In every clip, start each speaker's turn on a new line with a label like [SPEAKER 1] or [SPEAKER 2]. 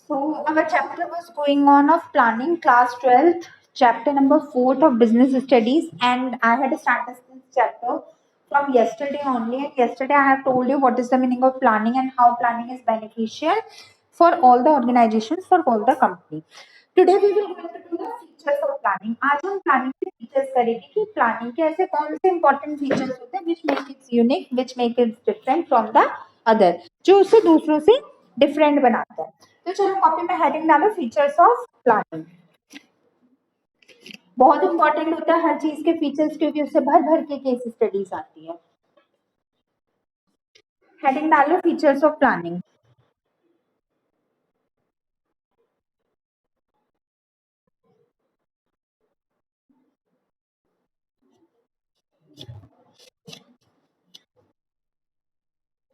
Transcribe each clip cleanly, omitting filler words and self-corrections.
[SPEAKER 1] So our chapter was going on of planning class 12th, chapter number 4 of business studies, and I had started this chapter from yesterday only. And yesterday I have told you what is the meaning of planning and how planning is beneficial for all the organizations, for all the company. Today we will going to do the features of planning. आज हम planning के features करेंगे कि planning के ऐसे कौन से important features होते हैं which make it unique, which make it different from the other, जो उसे दूसरों से different बनाता है. तो चलो कॉपी में हेडिंग डालो फीचर्स ऑफ प्लानिंग. बहुत इंपॉर्टेंट होता है हर चीज के फीचर्स क्योंकि उससे भर भर के केस स्टडीज आती है. हेडिंग डालो फीचर्स ऑफ प्लानिंग.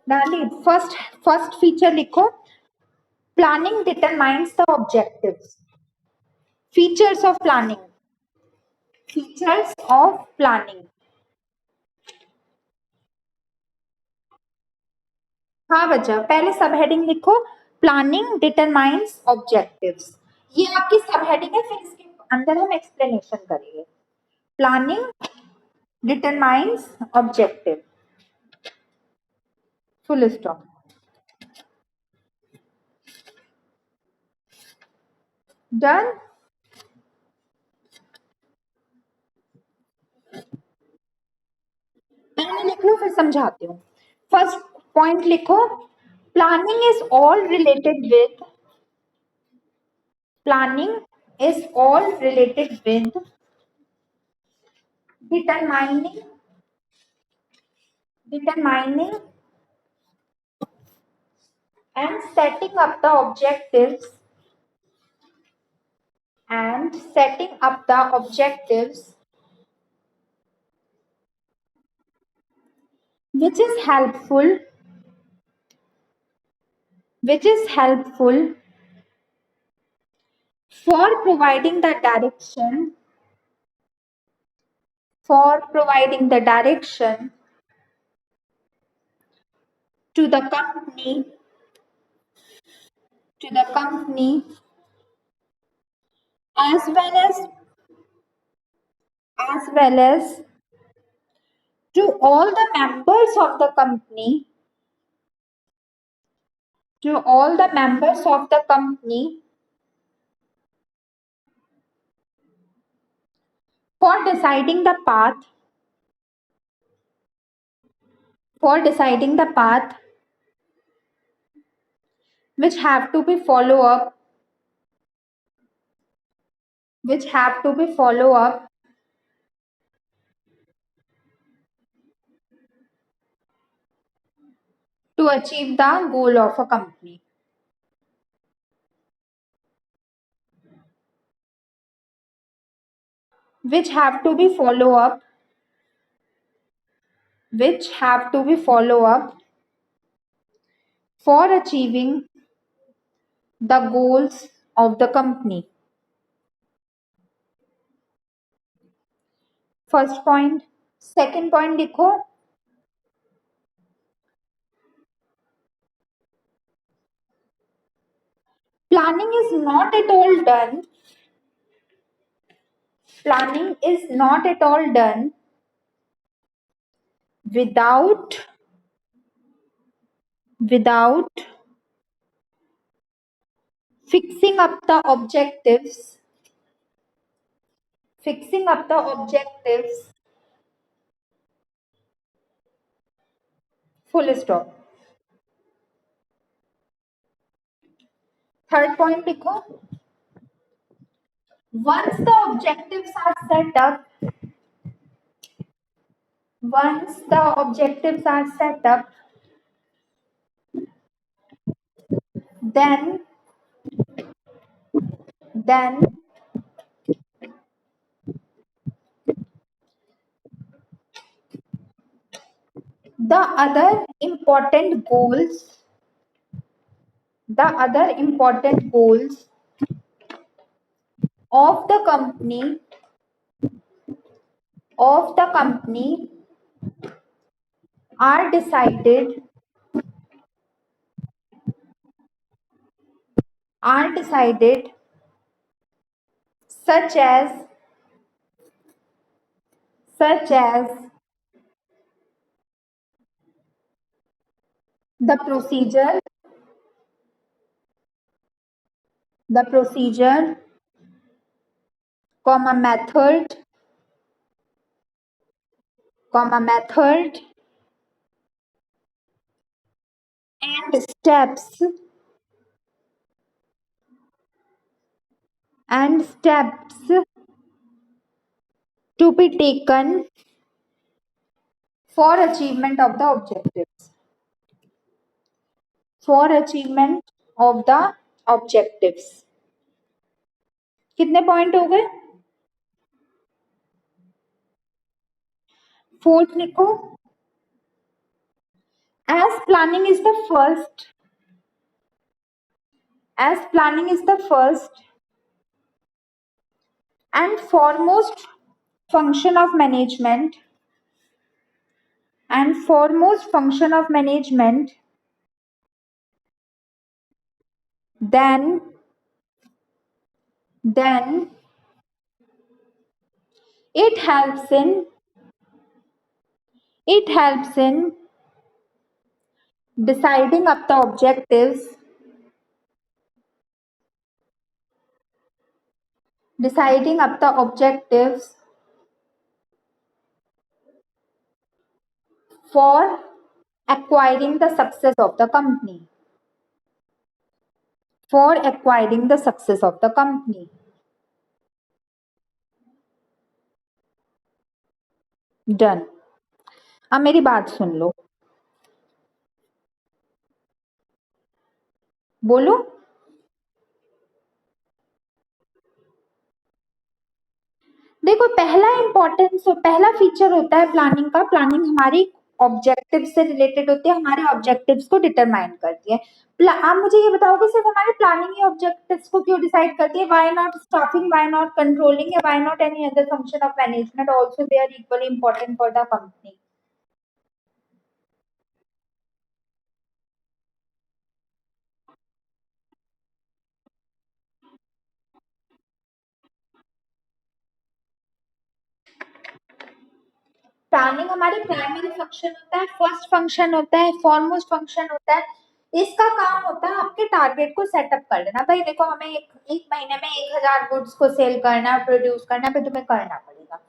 [SPEAKER 1] डाली. फर्स्ट फर्स्ट फीचर लिखो. Planning determines the objectives. Features of planning. Features of planning. हाँ बच्चा, पहले सब हेडिंग लिखो. Planning determines objectives. ये आपकी सब हेडिंग है, फिर इसके अंदर हम एक्सप्लेनेशन करेंगे. Planning determines objective. Full stop. Done. पहले लिख लो फिर समझाती हूँ. फर्स्ट पॉइंट लिखो. Planning is all related with. Planning is all related with determining determining and setting up the objectives and setting up the objectives which is helpful for providing the direction for providing the direction to the company as well as to all the members of the company for deciding the path which have to be follow up to achieve the goal of a company. Which have to be follow up for achieving the goals of the company. First point. Second point लिखो. Planning is not at all done without fixing up the objectives full stop. Third point लिखो. Once the objectives are set up, then the other important goals of the company are decided are decided, such as such as the procedure, comma method and steps to be taken for achievement of the objectives. For achievement of the objectives. कितने point हो गए? Fourth लिखो. As planning is the first and foremost function of management, then it helps in deciding up the objectives, for acquiring the success of the company. Done. अब मेरी बात सुन लो. बोलो. देखो, पहला फीचर होता है प्लानिंग का. प्लानिंग हमारी ऑब्जेक्टिव से रिलेटेड होती है, हमारे ऑब्जेक्टिव्स को डिटरमाइन करती है. आप मुझे ये बताओगे सिर्फ हमारे प्लानिंग ही ऑब्जेक्टिव्स को क्यों डिसाइड करती है? Why not staffing, why not controlling, या why not any other function of management also, they are equally important for the company. Planning हमारी प्राइमरी फंक्शन होता है, फर्स्ट फंक्शन होता है, फॉरमोस्ट फंक्शन होता है. इसका काम होता है आपके टारगेट को सेटअप कर लेना. भाई देखो, हमें एक महीने में 1000 गुड्स को सेल करना है, प्रोड्यूस करना है, फिर तुम्हें करना पड़ेगा.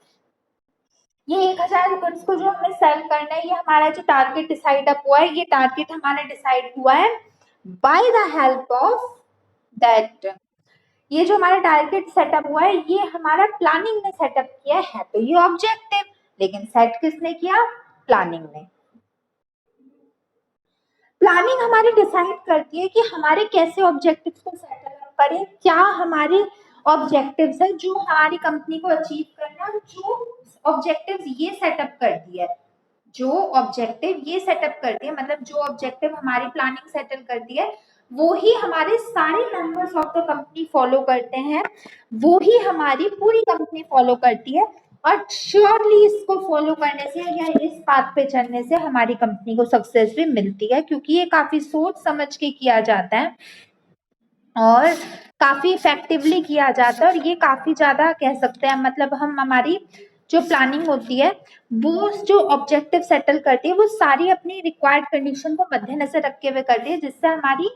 [SPEAKER 1] ये 1000 गुड्स को जो हमें सेल करना है, ये हमारा जो टारगेट डिसाइड अप हुआ है, ये टारगेट हमारा डिसाइड हुआ है by the help of that. ये जो हमारा टारगेट सेटअप हुआ है, ये हमारा प्लानिंग ने सेटअप किया है. तो ये ऑब्जेक्टिव, लेकिन सेट किसने किया? प्लानिंग ने. प्लानिंग हमारी डिसाइड करती है कि हमारे कैसे ऑब्जेक्टिव्स को सेटअप करें, क्या हमारे ऑब्जेक्टिव्स है जो हमारी कंपनी को अचीव करना है. जो ऑब्जेक्टिव्स ये सेटअप करती है, मतलब जो ऑब्जेक्टिव हमारी प्लानिंग सेटल करती है, वो ही हमारे सारे members of the company follow करते हैं, वो ही हमारी पूरी कंपनी फॉलो करती है. और श्योरली इसको फॉलो करने से या इस पाथ पे चलने से हमारी कंपनी को सक्सेस भी मिलती है, क्योंकि ये काफी सोच समझ के किया जाता है और काफी इफेक्टिवली किया जाता है. और ये काफी ज्यादा कह सकते हैं, मतलब हम हमारी जो प्लानिंग होती है, वो जो ऑब्जेक्टिव सेटल करती है, वो सारी अपनी रिक्वायर्ड कंडीशन को मद्देनजर रख के हुए करती है, जिससे हमारी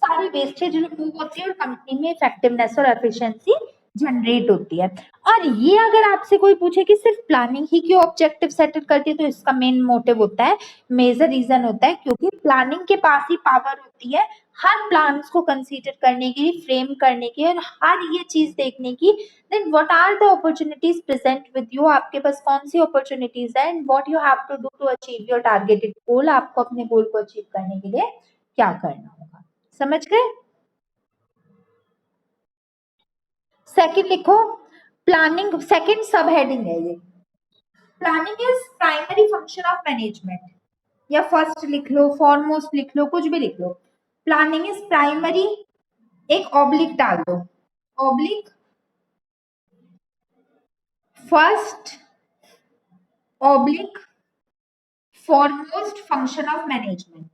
[SPEAKER 1] सारी वेस्टेज रिमूव होती है और कंपनी में इफेक्टिवनेस और एफिशिएंसी जनरेट होती है. और ये अगर आपसे कोई पूछे कि सिर्फ प्लानिंग ही क्यों ऑब्जेक्टिव सेटल करती है, तो इसका मेन मोटिव होता है, मेजर रीजन होता है, क्योंकि प्लानिंग के पास ही पावर होती है हर प्लान्स को कंसीडर करने की, फ्रेम करने की, और हर ये चीज देखने की, then what are the opportunities present with you. आपके पास कौन सी अपॉर्चुनिटीज है, and what you have to do to achieve your targeted goal. आपको अपने गोल को अचीव करने के लिए क्या करना होगा. समझ गए? सेकंड लिखो. प्लानिंग सेकंड सब हेडिंग है ये. Planning is primary function of management, या फर्स्ट लिख लो, फॉरमोस्ट लिख लो, कुछ भी लिख लो. प्लानिंग इज प्राइमरी, एक ऑब्लिक डाल दो, oblique first oblique foremost function of management.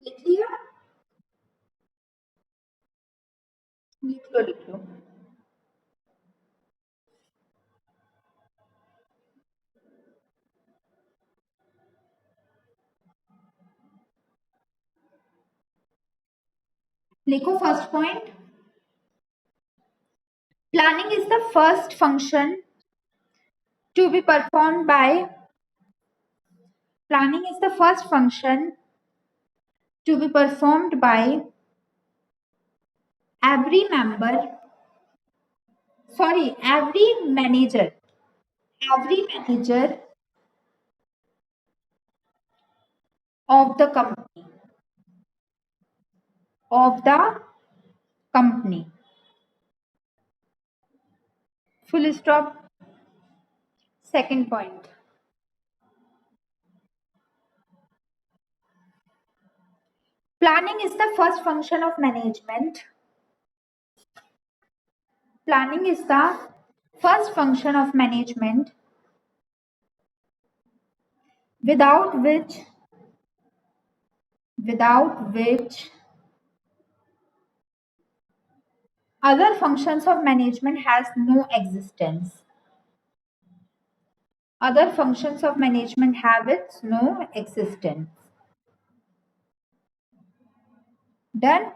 [SPEAKER 1] लिख लिया? लिख लो लिख लो। लिखो first point. Planning is the first function to be performed by planning is the first function to be performed by every member, every manager of the company. Full stop. Second point. Planning is the first function of management. Planning is the first function of management without which other functions of management has no existence. Other functions of management have its no existence. Done?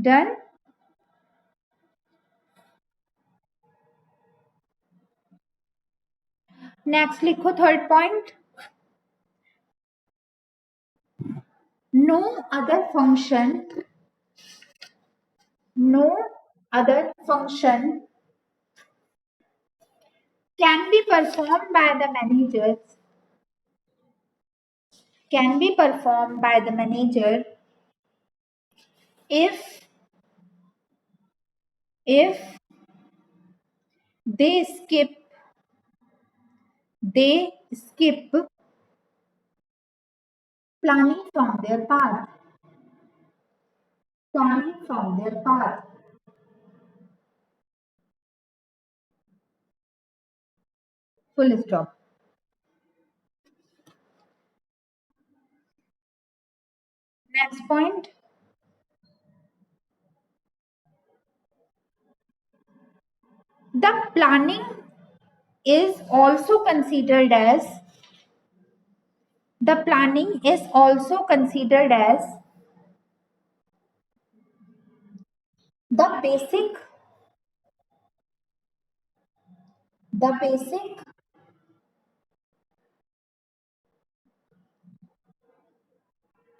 [SPEAKER 1] Done? Next लिखो third point. No other function can be performed by the manager if they skip planning from their path. Planning from their path. Full stop. Next point. The planning is also considered as the planning is also considered as the basic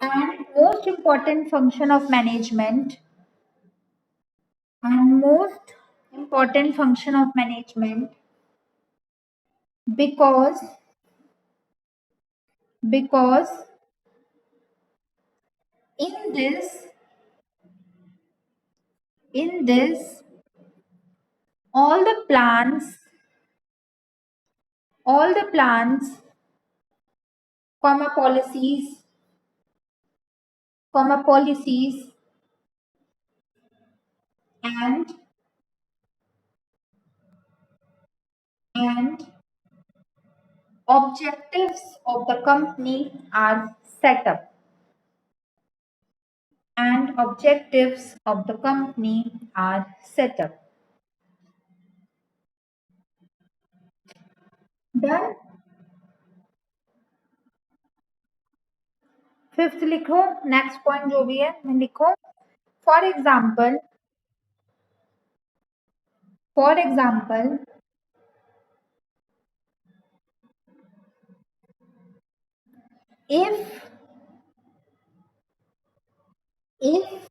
[SPEAKER 1] and most important function of management and most important function of management because because in this all the plans comma policies and and objectives of the company are set up and objectives of the company are set up. Done? Fifth लिखो next point जो भी है मैं लिखो for example if if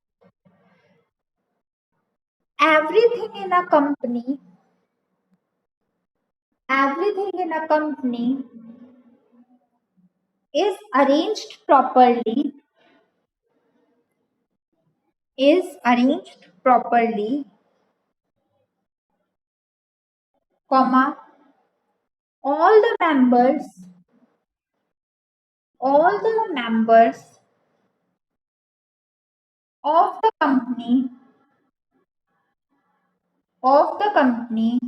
[SPEAKER 1] everything in a company is arranged properly comma all the members of the company of the company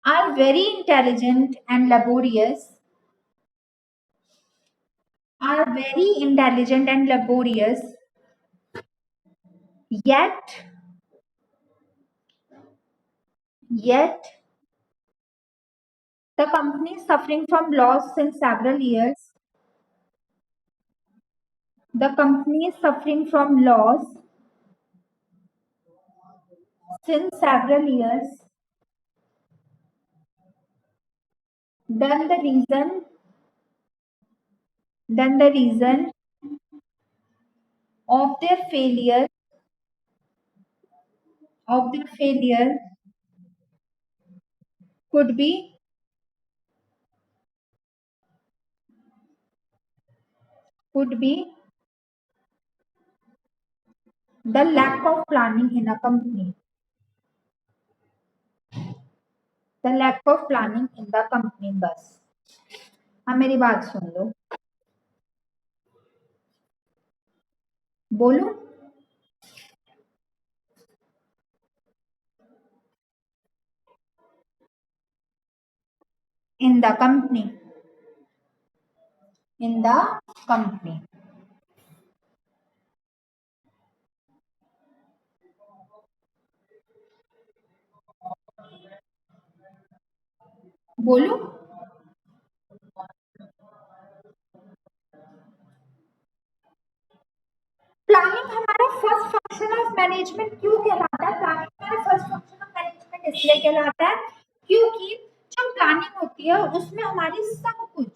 [SPEAKER 1] are very intelligent and laborious, yet yet the company is suffering from loss since several years. The company is suffering from loss since several years. Then the reason, then the reason of their failure, of their failure could be, could be the lack of planning in a company. The lack of planning in the company बस. हाँ मेरी बात सुन लो. बोलो. In the company. In the company. बोलो. Planning हमारा first function of management क्यों कहलाता है? प्लानिंग हमारा फर्स्ट फंक्शन ऑफ मैनेजमेंट इसलिए कहलाता है क्योंकि जो प्लानिंग होती है उसमें हमारी सब कुछ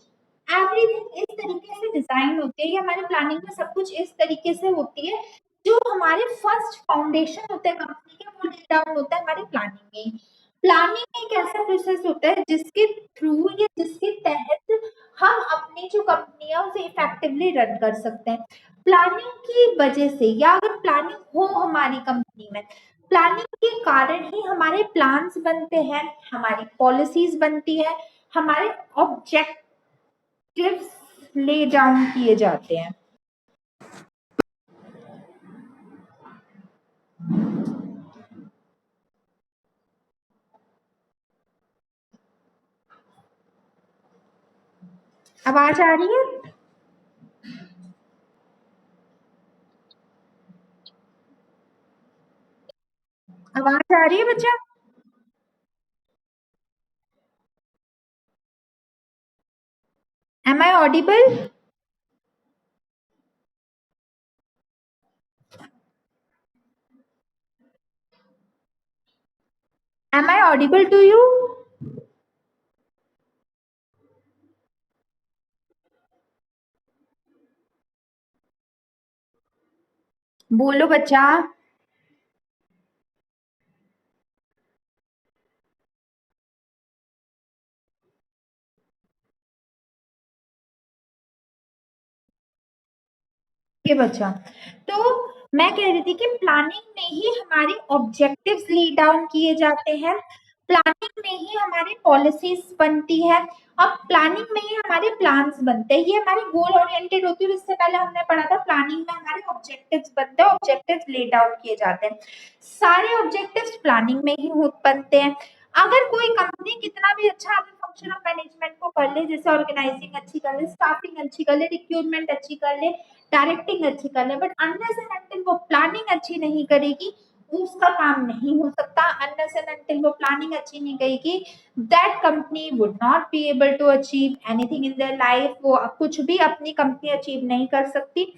[SPEAKER 1] एवरीथिंग इस तरीके से डिजाइन होती है, हमारे प्लानिंग में सब कुछ इस तरीके से होती है, जो हमारे फर्स्ट फाउंडेशन होते हैं कंपनी के वो लेट डाउन होता है हमारी प्लानिंग में. प्लानिंग एक ऐसा प्रोसेस होता है जिसके थ्रू या जिसके तहत हम अपनी जो कंपनी है उसे इफेक्टिवली रन कर सकते हैं. प्लानिंग की वजह से या अगर प्लानिंग हो हमारी कंपनी में, प्लानिंग के कारण ही हमारे प्लान्स बनते हैं, हमारी पॉलिसीज बनती है, हमारे ऑब्जेक्टिव्स ले डाउन किए जाते हैं. आवाज आ रही है? आवाज आ रही है बच्चा? Am I audible? Am I audible to you? बोलो बच्चा. ये बच्चा, तो मैं कह रही थी कि प्लानिंग में ही हमारे ऑब्जेक्टिव्स लीड डाउन किए जाते हैं, प्लानिंग में ही हमारी पॉलिसीज बनती है, अब प्लानिंग में ही हमारे प्लान्स बनते हैं, ये हमारी गोल ओरिएंटेड होती है. इससे पहले हमने पढ़ा था प्लानिंग में हमारे ऑब्जेक्टिव्स बनते हैं, ऑब्जेक्टिव्स लेड डाउन किए जाते हैं. सारे ऑब्जेक्टिव्स प्लानिंग में ही बनते हैं. अगर कोई कंपनी कितना भी अच्छा फंक्शन ऑफ मैनेजमेंट को कर ले, जैसे ऑर्गेनाइजिंग अच्छी कर ले, स्टाफिंग अच्छी कर ले, रिक्रूटमेंट अच्छी कर ले, डायरेक्टिंग अच्छी कर ले, बट अनलेस एंड अंटिल वो प्लानिंग अच्छी नहीं करेगी उसका काम नहीं हो सकता. अनलेस एंड अंटिल वो प्लानिंग अच्छी नहीं करेगी, that company would not be able to achieve anything in their life. वो कुछ भी अपनी कंपनी अचीव नहीं कर सकती.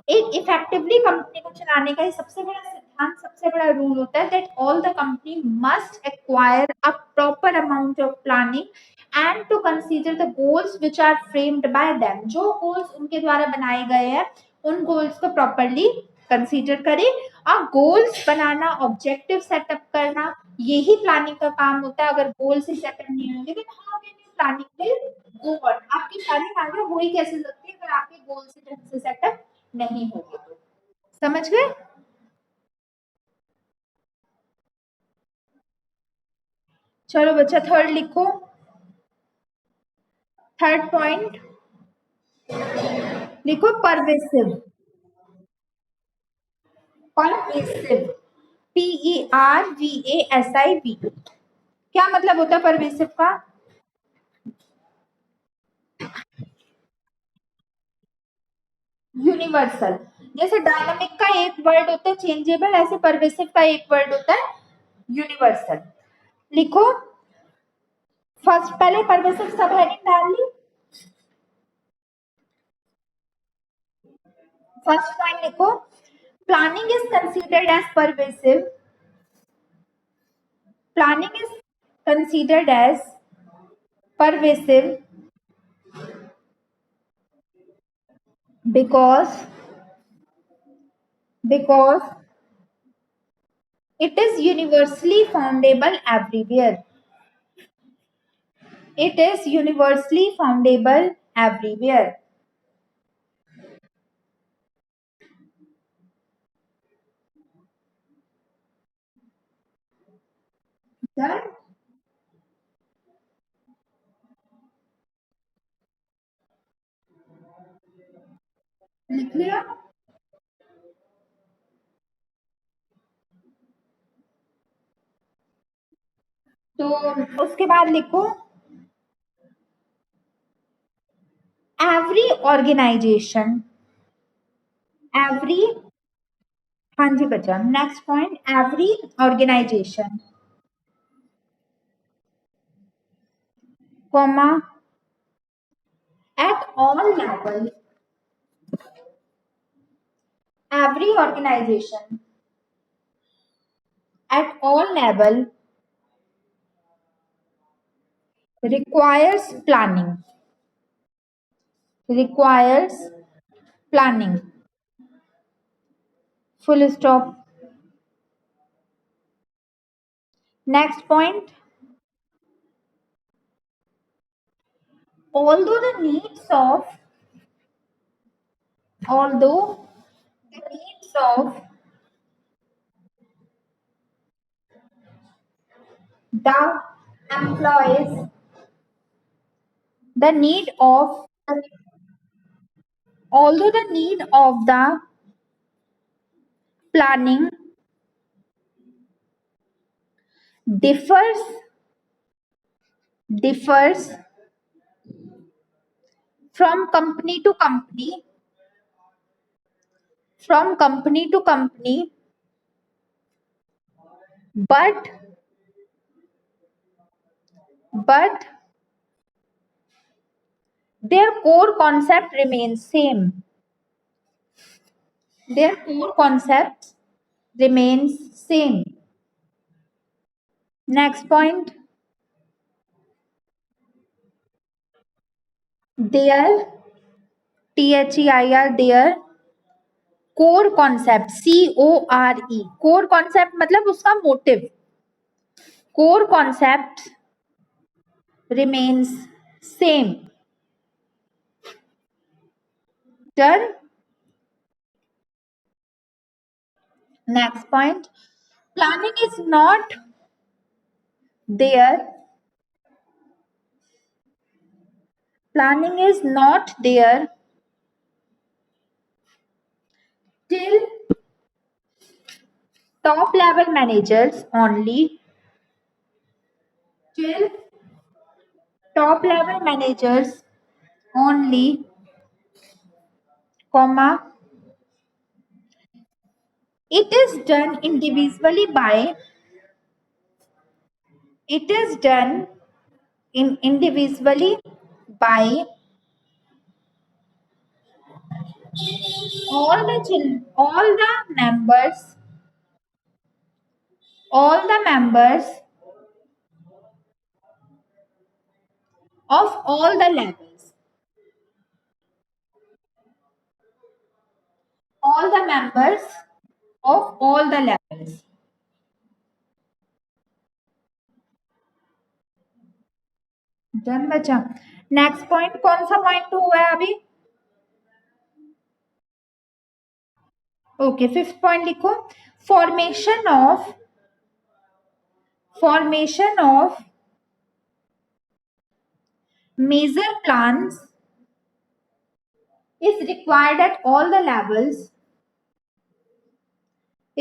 [SPEAKER 1] एक इफेक्टिवली कंपनी को चलाने का सबसे बड़ा सिद्धांत, सबसे बड़ा रूल होता है that all the company must acquire a proper amount of planning and to consider the goals which are framed by them. जो गोल्स उनके द्वारा बनाए गए हैं उन गोल्स को प्रॉपरली कंसीडर करें. और गोल्स बनाना, ऑब्जेक्टिव सेटअप करना, यही प्लानिंग का काम होता है. अगर गोल्स ही सेटअप नहीं होंगे तो how can you planning will go on? आपकी प्लानिंग आगे हो ही कैसे सकती है अगर आपके गोल्स ही ढंग से सेटअप नहीं होगी तो. समझ गए? चलो बच्चा थर्ड लिखो. थर्ड पॉइंट लिखो, परवेसिव. परवेसिव, PERVASIV, क्या मतलब होता है परवेसिव का? यूनिवर्सल। जैसे डायनामिक का एक वर्ड होता है चेंजेबल, ऐसे परवेसिव का एक वर्ड होता है यूनिवर्सल। लिखो फर्स्ट, पहले परवेसिव सब हेडिंग डाल ली। फर्स्ट पॉइंट लिखो, planning is considered as pervasive, planning is considered as pervasive because it is universally foundable everywhere. It is universally foundable everywhere. Done? लिख लिया? तो उसके बाद लिखो every organization, every, हाँ जी बच्चा, next point, every organization, comma, at all level, every organization at all level requires planning, requires planning, full stop. Next point, although the needs of, although the needs of the employees, the need of, although the need of the planning differs, differs from company to company, from company to company, but but their core concept remains same, their core concept remains same. Next point, their, THEIR, their core concept, CORE, core concept मतलब उसका motive, core concept remains same. Done? Next point, planning is not there, planning is not there till top level managers only, till top level managers only, comma, it is done individually by, it is done individually by all the members, all the members of all the levels, all the members of all the levels. Done बचा। Next point कौन सा point हुआ है अभी? Okay, fifth point लिखो, formation of, formation of major plans is required at all the levels,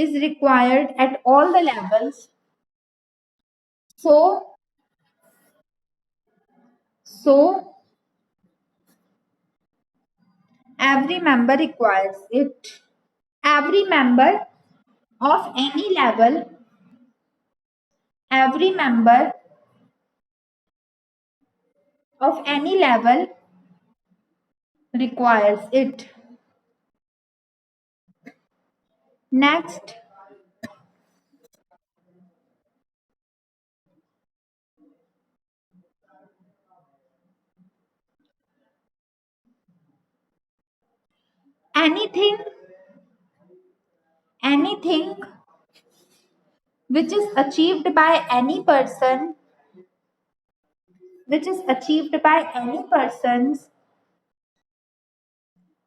[SPEAKER 1] is required at all the levels. So so every member requires it. Every member of any level, every member of any level requires it. Next, anything, anything which is achieved by any person, which is achieved by any persons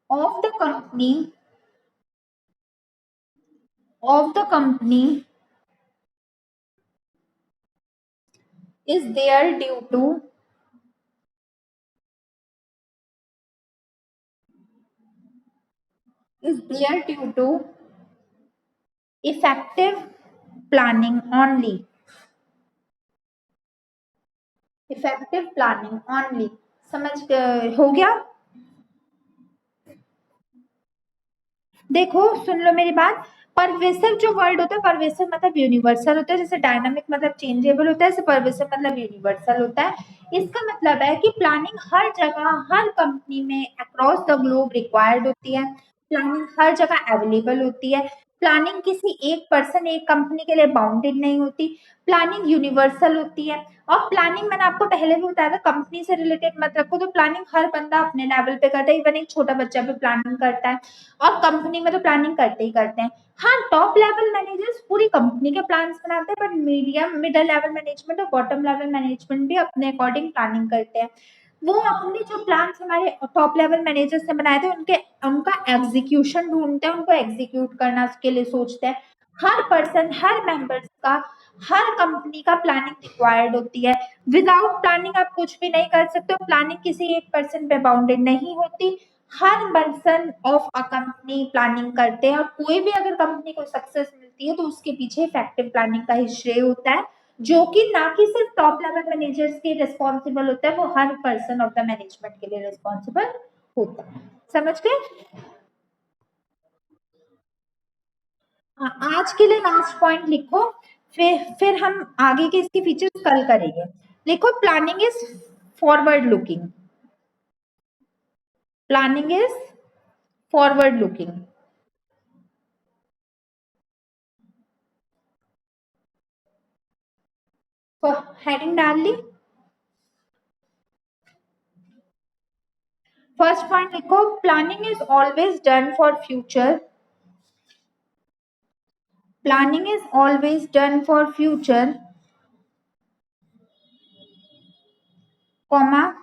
[SPEAKER 1] of the company, of the company is there due to, is there due to effective planning only. Effective planning only. समझ हो गया। देखो सुन लो मेरी बात। Pervasive जो word होता है, pervasive मतलब यूनिवर्सल होता है, जैसे डायनामिक मतलब चेंजेबल होता है, ऐसे परवेसिव मतलब यूनिवर्सल होता है। इसका मतलब है कि प्लानिंग हर जगह, हर कंपनी में अक्रॉस द ग्लोब रिक्वायर्ड होती है। प्लानिंग हर जगह अवेलेबल होती है। प्लानिंग किसी एक पर्सन, एक कंपनी के लिए बाउंडेड नहीं होती। प्लानिंग यूनिवर्सल होती है। और प्लानिंग मैंने आपको पहले भी बताया था, कंपनी से रिलेटेड मत रखो, तो प्लानिंग हर बंदा अपने लेवल पे करता है। इवन एक छोटा बच्चा भी प्लानिंग करता है, और कंपनी में तो प्लानिंग करते ही करते हैं। हाँ, टॉप लेवल मैनेजर्स पूरी कंपनी के प्लान्स बनाते हैं, but medium middle level management और बॉटम लेवल मैनेजमेंट भी अपने अकॉर्डिंग प्लानिंग करते हैं। वो अपने जो प्लान्स हमारे टॉप लेवल मैनेजर्स ने बनाए थे, उनके उनका एग्जीक्यूशन ढूंढते हैं, उनको एग्जीक्यूट करना के लिए सोचते हैं। हर पर्सन, हर मेंबर्स का, हर कंपनी का प्लानिंग रिक्वायर्ड होती है। विदाउट प्लानिंग आप कुछ भी नहीं कर सकते हो। प्लानिंग किसी एक पर्सन पे बाउंडेड नहीं होती। हर person of a company planning करते हैं, और कोई भी अगर कंपनी को सक्सेस मिलती है तो उसके पीछे इफेक्टिव प्लानिंग का ही श्रेय होता है, जो कि ना कि सिर्फ टॉप लेवल मैनेजर्स के रिस्पॉन्सिबल होता है, वो हर पर्सन ऑफ द मैनेजमेंट के लिए रिस्पॉन्सिबल होता है। समझ गए। हाँ, आज के लिए लास्ट पॉइंट लिखो, फिर हम आगे के इसके फीचर्स कल करेंगे। लिखो, planning is forward looking. Planning is forward looking. Heading डाल ली। फर्स्ट पॉइंट लिखो, planning is always done for future. Planning is always done for future, comma,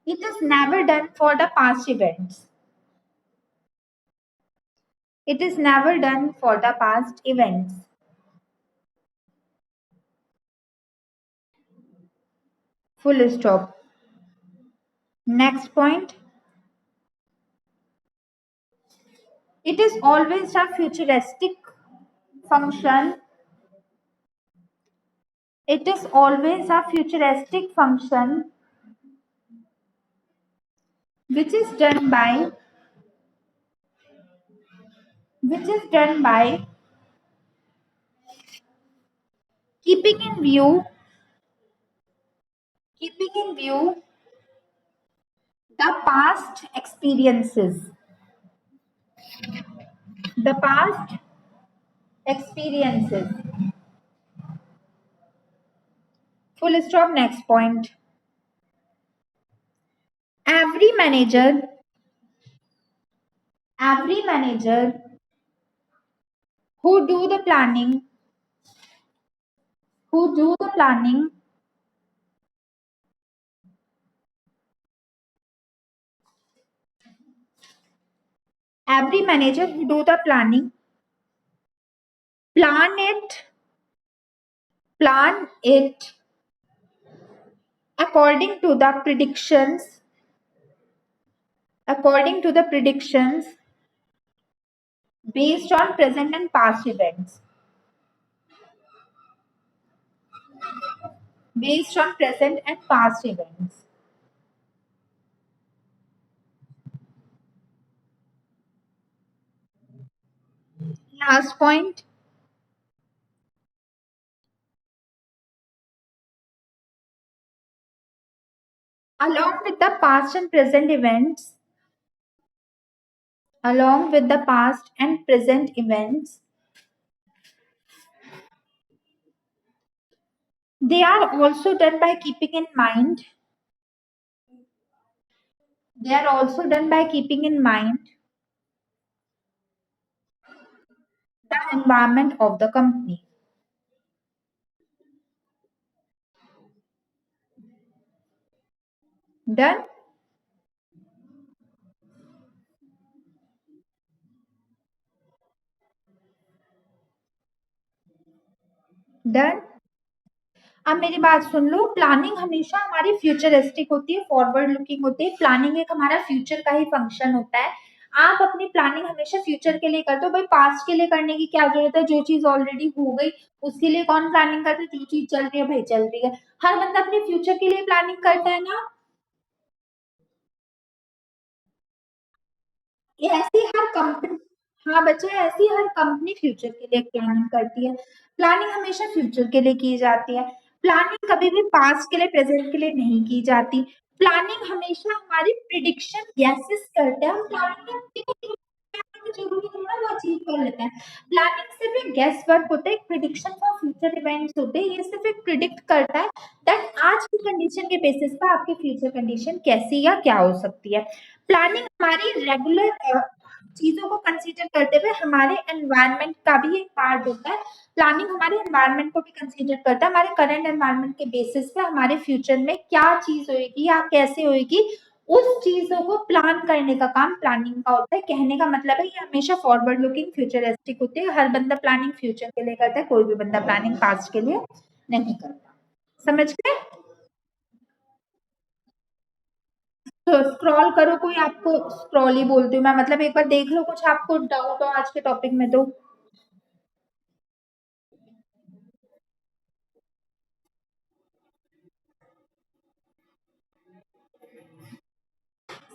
[SPEAKER 1] it is never done for the past events. It is never done for the past events. Full stop. Next point. It is always a futuristic function. It is always a futuristic function which is done by, which is done by keeping in view, keeping in view the past experiences. The past experiences. Full stop. Next point. Every manager, every manager who do the planning, who do the planning, every manager who do the planning, plan it, plan it according to the predictions, according to the predictions based on present and past events. Based on present and past events. Last point. Along with the past and present events, along with the past and present events, they are also done by keeping in mind. They are also done by keeping in mind the environment of the company. Done? Done? अब मेरी बात सुन लो, planning हमेशा हमारी futuristic होती है, forward looking होती है। Planning एक हमारा फ्यूचर का ही फंक्शन होता है। आप अपनी प्लानिंग हमेशा फ्यूचर के लिए करते हो, भाई पास्ट के लिए करने की क्या जरूरत है? जो चीज ऑलरेडी हो गई उसके लिए कौन प्लानिंग करता है? जो चीज चल रही है भाई चल रही है। हर बंदा अपने फ्यूचर के लिए प्लानिंग करता है ना। ये ऐसी हर कंपनी, हाँ बच्चा, ऐसी हर कंपनी फ्यूचर के लिए प्लानिंग करती है। प्लानिंग हमेशा फ्यूचर के लिए की जाती है। प्लानिंग कभी भी पास्ट के लिए प्रेजेंट के लिए नहीं की जाती। प्लानिंग हमेशा हमारी प्रिडिक्शन गैसेस करते हैं। हम प्लानिंग जरूरी थोड़ा वो अचीव कर लेते हैं। प्लानिंग सिर्फ एक गेस वर्क होता है, एक प्रिडिक्शन फॉर फ्यूचर इवेंट्स होते हैं। ये सिर्फ एक प्रिडिक्ट करता है दैट आज की कंडीशन के बेसिस पर आपकी फ्यूचर कंडीशन कैसी या क्या हो सकती है। प्लानिंग हमारी रेगुलर चीजों को कंसीडर करते हुए हमारे एनवायरनमेंट का भी एक पार्ट होता है। प्लानिंग हमारे एनवायरनमेंट को भी कंसीडर करता है। हमारे करंट एनवायरनमेंट के बेसिस पे हमारे फ्यूचर में क्या चीज होगी या कैसे होगी, उस चीजों को प्लान करने का काम प्लानिंग का होता है। कहने का मतलब है ये हमेशा फॉरवर्ड लुकिंग फ्यूचरिस्टिक होती है। हर बंदा प्लानिंग फ्यूचर के लिए करता है, कोई भी बंदा प्लानिंग पास्ट के लिए नहीं करता। समझ गए? तो स्क्रॉल करो, कोई आपको स्क्रॉल ही बोलती हूँ मैं, मतलब एक बार देख लो कुछ आपको डाउट हो आज के टॉपिक में तो।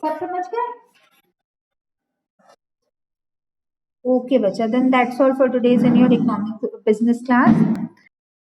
[SPEAKER 1] सब समझ गए? Okay, bacha. Then that's all for today's in your economic business class.